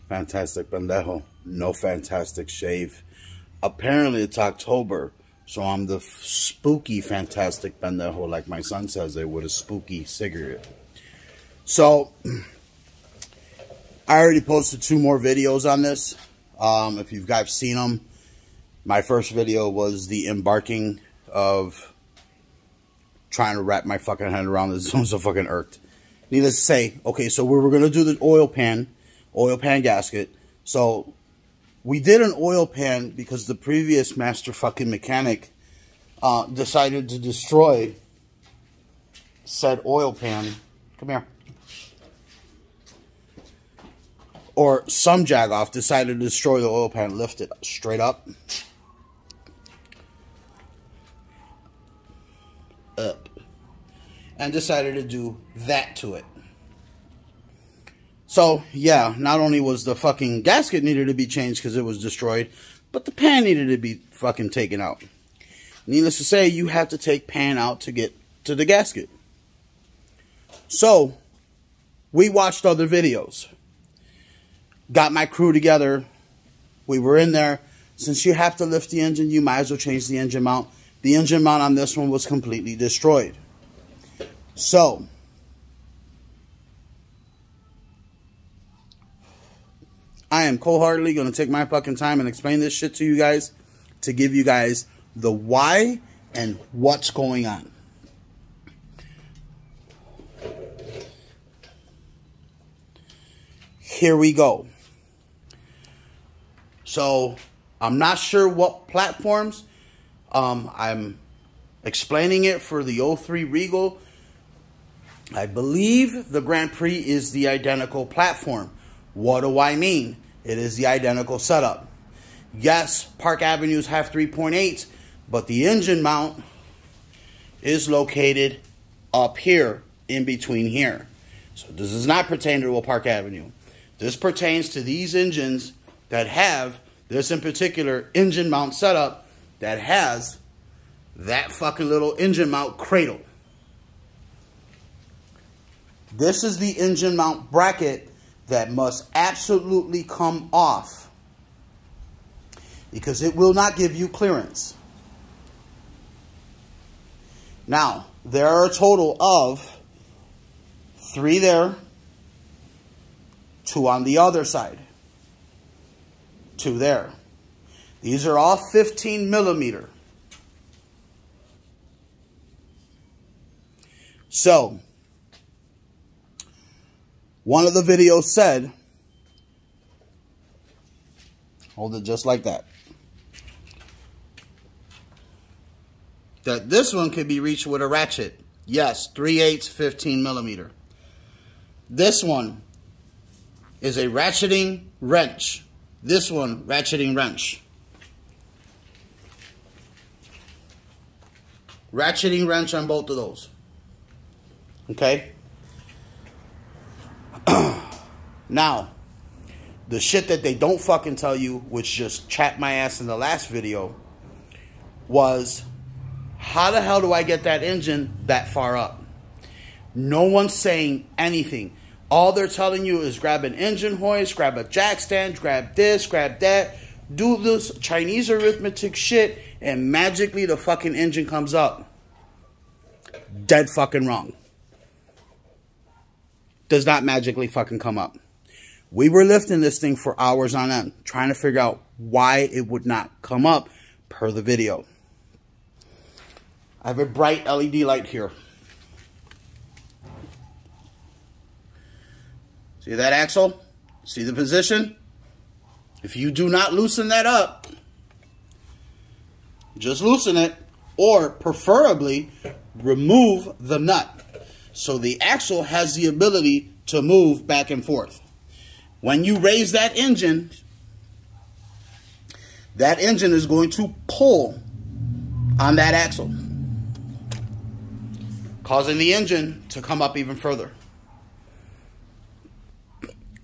Fantastic pendejo. No fantastic shave. Apparently it's October, so I'm the spooky fantastic pendejo, like my son says it, with a spooky cigarette. So, I already posted 2 more videos on this. If you guys seen them, my first video was the embarking of trying to wrap my fucking head around this. I'm so fucking irked. Needless to say, okay, so we were going to do the oil pan gasket. So, we did an oil pan because the previous master fucking mechanic decided to destroy said oil pan. Come here. Or some jagoff decided to destroy the oil pan, lift it straight up. And decided to do that to it. So, yeah, not only was the fucking gasket needed to be changed because it was destroyed, but the pan needed to be fucking taken out. Needless to say, you have to take pan out to get to the gasket. So, we watched other videos. Got my crew together. We were in there. Since you have to lift the engine, you might as well change the engine mount. The engine mount on this one was completely destroyed. So, I am cold-heartedly going to take my fucking time and explain this shit to you guys to give you guys the why and what's going on. Here we go. So, I'm not sure what platforms. I'm explaining it for the 03 Regal. I believe the Grand Prix is the identical platform. What do I mean? It is the identical setup. Yes, Park Avenues have 3.8s, but the engine mount is located up here, in between here. So this does not pertain to a Park Avenue. This pertains to these engines that have, this in particular, engine mount setup that has that fucking little engine mount cradle. This is the engine mount bracket that must absolutely come off because it will not give you clearance. Now, there are a total of 3 there, 2 on the other side, 2 there. These are all 15 millimeter. So, one of the videos said, hold it just like that, that this one could be reached with a ratchet. Yes, 3/8 15 millimeter. This one is a ratcheting wrench. This one, ratcheting wrench. Ratcheting wrench on both of those. Okay? Now, the shit that they don't fucking tell you, which just chapped my ass in the last video, was how the hell do I get that engine that far up? No one's saying anything. All they're telling you is grab an engine hoist, grab a jack stand, grab this, grab that, do this Chinese arithmetic shit, and magically the fucking engine comes up. Dead fucking wrong. Does not magically fucking come up. We were lifting this thing for hours on end, trying to figure out why it would not come up per the video. I have a bright LED light here. See that axle? See the position? If you do not loosen that up, just loosen it, or preferably remove the nut so the axle has the ability to move back and forth. When you raise that engine is going to pull on that axle, causing the engine to come up even further.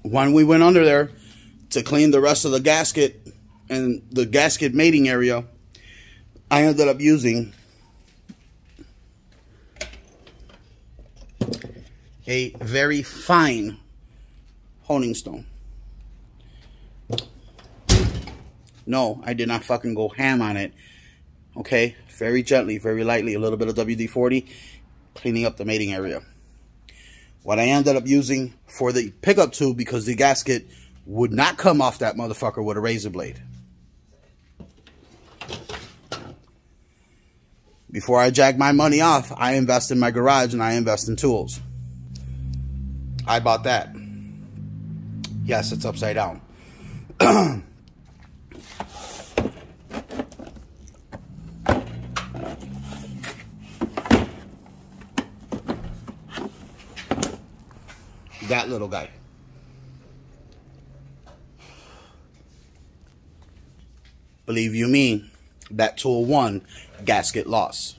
When we went under there to clean the rest of the gasket and the gasket mating area, I ended up using a very fine honing stone. No, I did not fucking go ham on it. Okay, very gently, very lightly, a little bit of WD-40, cleaning up the mating area. What I ended up using for the pickup tube, because the gasket would not come off that motherfucker with a razor blade. Before I jag my money off, I invest in my garage and I invest in tools. I bought that. Yes, it's upside down. That little guy. Believe you me, that tool won, gasket loss.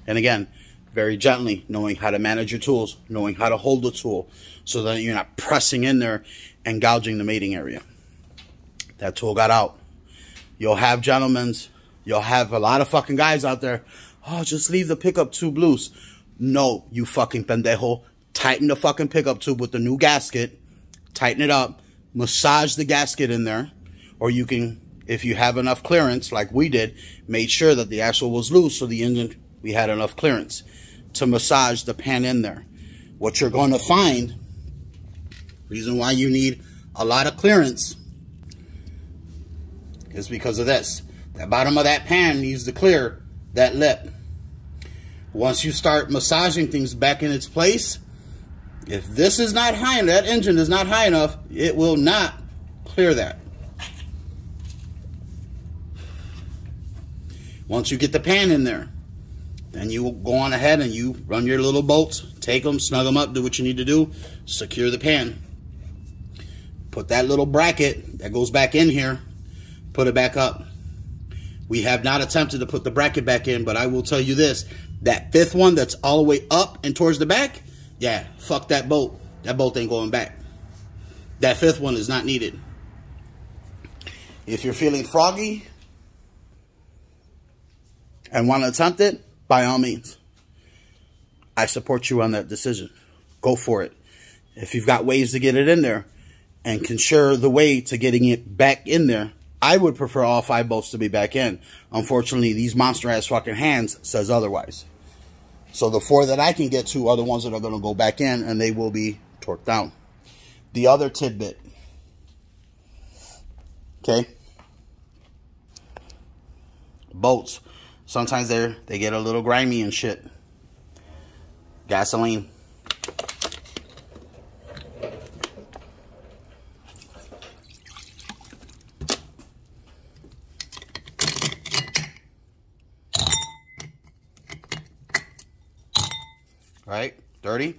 And again, very gently, knowing how to manage your tools, knowing how to hold the tool so that you're not pressing in there and gouging the mating area. That tool got out. You'll have you'll have a lot of fucking guys out there, oh, just leave the pickup tube loose. No, you fucking pendejo. Tighten the fucking pickup tube with the new gasket. Tighten it up. Massage the gasket in there. Or you can, if you have enough clearance, like we did, made sure that the axle was loose so the engine, we had enough clearance to massage the pan in there. What you're going to find, reason why you need a lot of clearance, is because of this. The bottom of that pan needs to clear that lip. Once you start massaging things back in its place, if this is not high, that engine is not high enough, it will not clear that. Once you get the pan in there, then you go on ahead and you run your little bolts, take them, snug them up, do what you need to do, secure the pan. Put that little bracket that goes back in here, put it back up. We have not attempted to put the bracket back in, but I will tell you this, that fifth one that's all the way up and towards the back, yeah, fuck that bolt. That bolt ain't going back. That fifth one is not needed. If you're feeling froggy and want to attempt it, by all means, I support you on that decision. Go for it. If you've got ways to get it in there and can share the way to getting it back in there, I would prefer all 5 bolts to be back in. Unfortunately, these monster-ass fucking hands says otherwise. So the 4 that I can get to are the ones that are going to go back in, and they will be torqued down. The other tidbit. Okay. Bolts. Sometimes they get a little grimy and shit. Gasoline. Right? Dirty.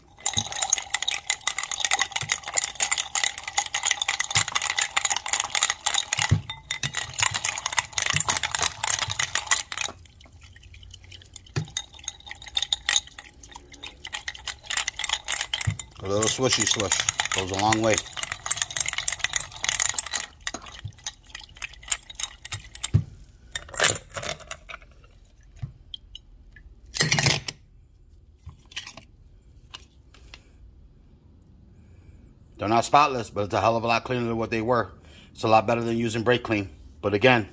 A little swishy swish goes a long way. They're not spotless, but it's a hell of a lot cleaner than what they were. It's a lot better than using brake clean. But again,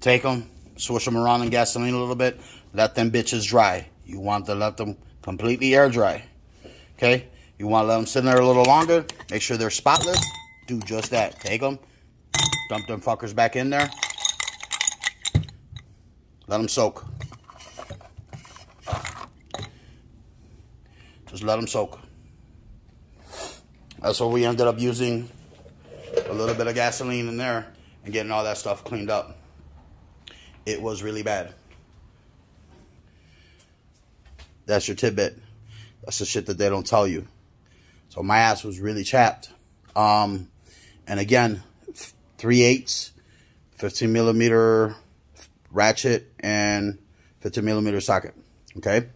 take them, swish them around in gasoline a little bit, let them bitches dry. You want to let them completely air dry. Okay? You want to let them sit in there a little longer, make sure they're spotless, do just that. Take them, dump them fuckers back in there, let them soak. Just let them soak. That's what we ended up using, a little bit of gasoline in there and getting all that stuff cleaned up. It was really bad. That's your tidbit. That's the shit that they don't tell you. So my ass was really chapped. And again, 3/8, 15 millimeter ratchet and 15 millimeter socket. Okay.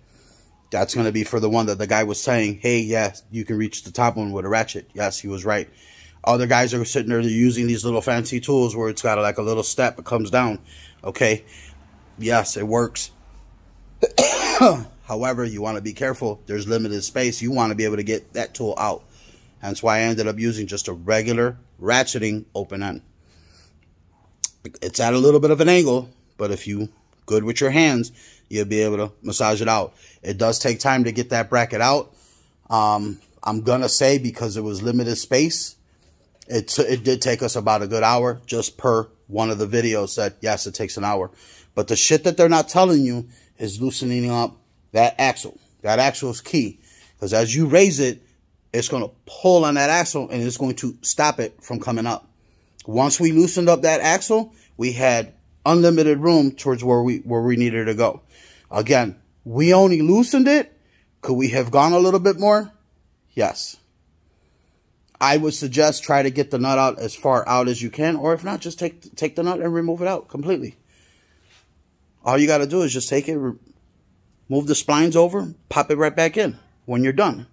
That's going to be for the one that the guy was saying, hey, yes, you can reach the top one with a ratchet. Yes, he was right. Other guys are sitting there, they're using these little fancy tools where it's got like a little step, it comes down. Okay. Yes, it works. However, you want to be careful. There's limited space. You want to be able to get that tool out. That's why I ended up using just a regular ratcheting open end. It's at a little bit of an angle, but if you good with your hands, you'll be able to massage it out. It does take time to get that bracket out. I'm gonna say, because it was limited space, it did take us about a good hour, just per one of the videos said, yes, it takes an hour. But the shit that they're not telling you is loosening up that axle. That axle is key, because as you raise it, it's going to pull on that axle and it's going to stop it from coming up. Once we loosened up that axle, we had unlimited room towards where we needed to go. Again, we only loosened it. Could we have gone a little bit more? Yes. I would suggest try to get the nut out as far out as you can, or if not, just take the nut and remove it out completely. All you got to do is just take it, move the splines over, pop it right back in when you're done.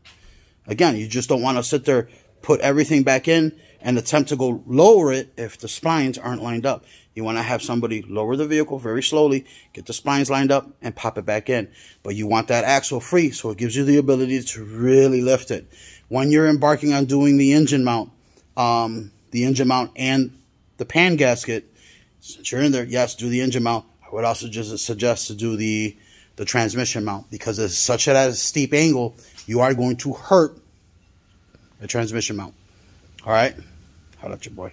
Again, you just don't want to sit there, put everything back in, and attempt to go lower it if the splines aren't lined up. You want to have somebody lower the vehicle very slowly, get the splines lined up, and pop it back in. But you want that axle free, so it gives you the ability to really lift it. When you're embarking on doing the engine mount and the pan gasket, since you're in there, yes, do the engine mount. I would also just suggest to do the transmission mount, because it's such a steep angle, you are going to hurt the transmission mount. All right? Holla at your boy.